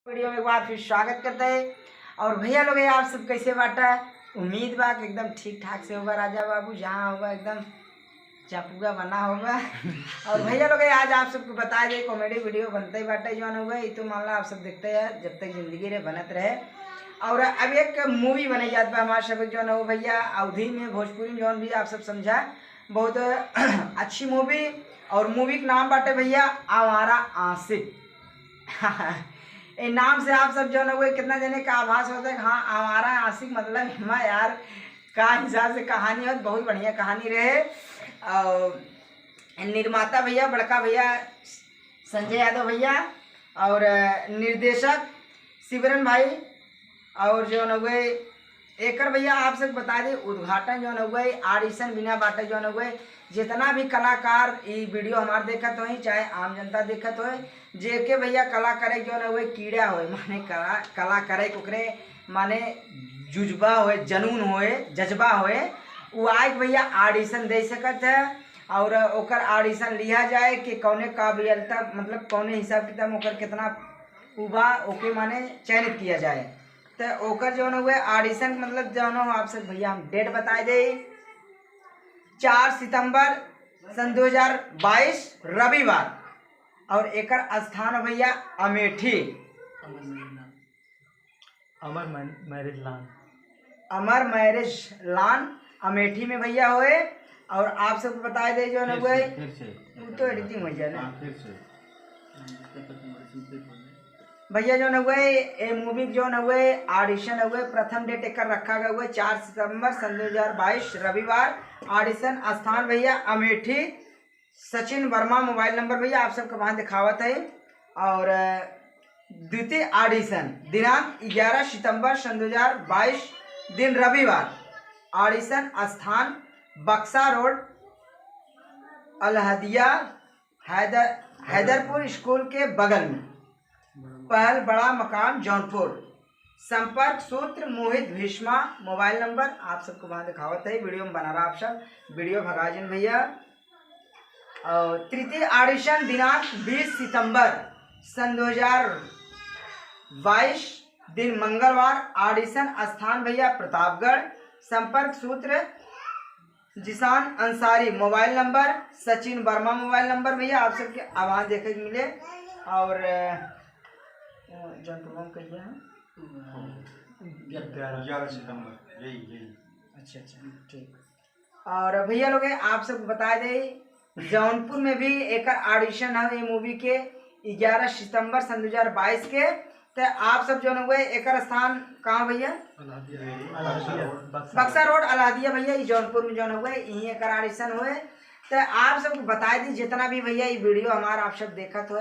Video में एक बार फिर स्वागत करते हैं। और भैया लोग आप सब कैसे बाटा है? उम्मीद बा कि एकदम ठीक ठाक से होगा। राजा बाबू जहाँ होगा एकदम चपूगा बना होगा। और भैया लोग आज आप सबको बता दे कॉमेडी वीडियो बनते ही बाटा जो होगा ये तो मान लो आप सब देखते हैं जब तक जिंदगी रहे बनत रहे। और अब एक मूवी बनी जाती है हमारे सब जो है भैया अवधि में भोजपुरी में जो भी आप सब समझा बहुत अच्छी मूवी। और मूवी का नाम बाटे भैया आवारा आशिक। नाम से आप सब जो है वो कितना जने का आभास होता है कि हाँ हमारा आशिक मतलब हमारा यार का हिसाब से कहानी हो बहुत बढ़िया कहानी रहे। और निर्माता भैया बड़का भैया संजय यादव भैया और निर्देशक शिवरन भाई और जो है वो एकर भैया आप सब बता दें उद्घाटन जो है वो ऑडिशन बिना बाटे जो है वो जितना भी कलाकार ये वीडियो हमारे देखत हो चाहे आम जनता देखत हो जेके भैया कला करे जो है वो कीड़ा हो माने कला करे ओकरे माने जुज्बा हो जुनून हो जज्बा हो वो आए भैया ऑडिशन दे सकत है। और ओकर ऑडिशन लिया जाए कि कौने काबिलियता मतलब कौने हिसाब किताब ओकर कितना उबा ओके माने चयनित किया जाए। तो ओकर जो है वो ऑडिशन मतलब जो है आप सब भैया हम डेट बताए दे 4 सितंबर सन 2022 रविवार। और एकर स्थान भैया अमेठी अमर मैरिज लॉन अमेठी में भैया होए। और आप सबको बताए दे जो है वो तो एडिटिंग हो जाए ना भैया जो है वो मूवी जो है वो ऑडिशन हुए प्रथम डेट एक रखा गया हुआ 4 सितंबर सन 2022 रविवार। ऑडिशन स्थान भैया अमेठी सचिन वर्मा मोबाइल नंबर भैया आप सबको वहाँ दिखावत है। और द्वितीय ऑडिशन दिनांक 11 सितंबर सन 2022 दिन रविवार। ऑडिशन स्थान बक्सा रोड अलहदिया हैदरपुर स्कूल के बगल में पहल बड़ा मकान जौनपुर। संपर्क सूत्र मोहित भीष्मा मोबाइल नंबर आप सबको वहाँ दिखावत है वीडियो में बना रहा आप सब वीडियो भगाजन भैया। और तृतीय ऑडिशन दिनांक 20 सितंबर सन 2022 दिन मंगलवार। ऑडिशन स्थान भैया प्रतापगढ़। संपर्क सूत्र Jisan Ansari mobile number Sachin Verma mobile number भैया आप सबके आवाज़ देखे के मिले। और जौनपुर कहिए हैं 11 सितंबर यही अच्छा ठीक। और भैया लोग आप सबको बता दें जौनपुर में भी एक ऑडिशन है ये मूवी के 11 सितंबर सन 2022 के। तो आप सब जो है एक स्थान कहाँ भैया बक्सा रोड अलहदिया भैया ये जौनपुर में जो है यहीं एक ऑडिशन हुए। तो आप सबको बता दी जितना भी भैया ये वीडियो हमारा आप सब देखत हो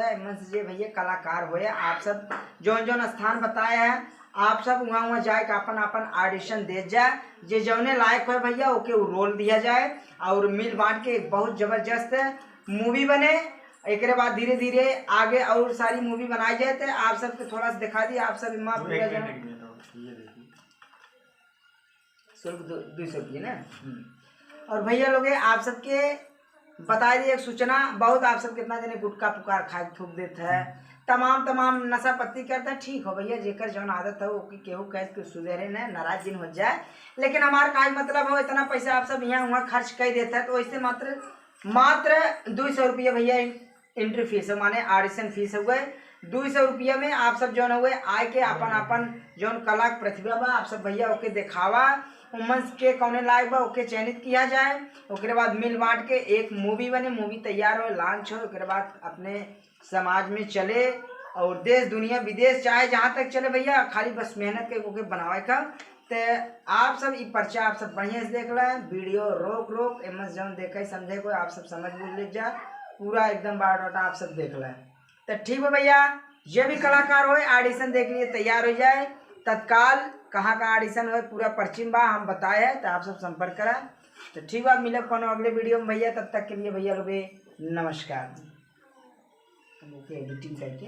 जे भैया कलाकार हो आप सब जौन स्थान बताए हैं आप सब वहाँ जाए अपन अपन ऑडिशन दे जाए जे जौने लायक हो भैया ओके वो रोल दिया जाए। और मिल बांट के एक बहुत जबरदस्त मूवी बने। एक बाद धीरे धीरे आगे और सारी मूवी बनाई जाए। तो आप सबको थोड़ा सा दिखा दी आप सब माँ पूरा जाए 200 की ना। और भैया लोग आप सबके बता दिए एक सूचना बहुत आप सब कितना जने गुटखा पुकार खा थूक देते है तमाम नशा पत्ती करता है ठीक हो भैया जेकर जौन आदत है वो केहू कैद के सुधरे न नाराज दिन हो जाए। लेकिन हमार का मतलब हो इतना पैसा आप सब यहाँ वहाँ खर्च कर देता है तो वैसे मात्र 200 रुपया भैया एंट्री फीस है माने ऑडिशन फीस हुए 200 रुपया में आप सब जो हुए आए के अपन जौन कला प्रतिभा बा आप सब भैया ओके दिखावा उमंस के कौने लायक बा ओके चयनित किया जाए। उसके बाद मिल बांट के एक मूवी बने मूवी तैयार हो लॉन्च हो उसके बाद अपने समाज में चले और देश दुनिया विदेश चाहे जहाँ तक चले भैया खाली बस मेहनत के ओके बनावे का। तो आप सब ये पर्चा आप सब बढ़िया से देख लें वीडियो रोक एमएस जौन देखे समझे को आप सब समझ बुझ ले जा पूरा एकदम बायोडाटा आप सब देख लें। तो ठीक है भैया ये भी कलाकार हो ऑडिशन देख लिए तैयार हो जाए तत्काल कहाँ का ऑडिशन हो पूरा पर्चिम बा हम बताए हैं तो आप सब संपर्क करें। तो ठीक बात मिले कोनो अगले वीडियो में भैया तब तक के लिए भैया लोग नमस्कार एडिटिंग करके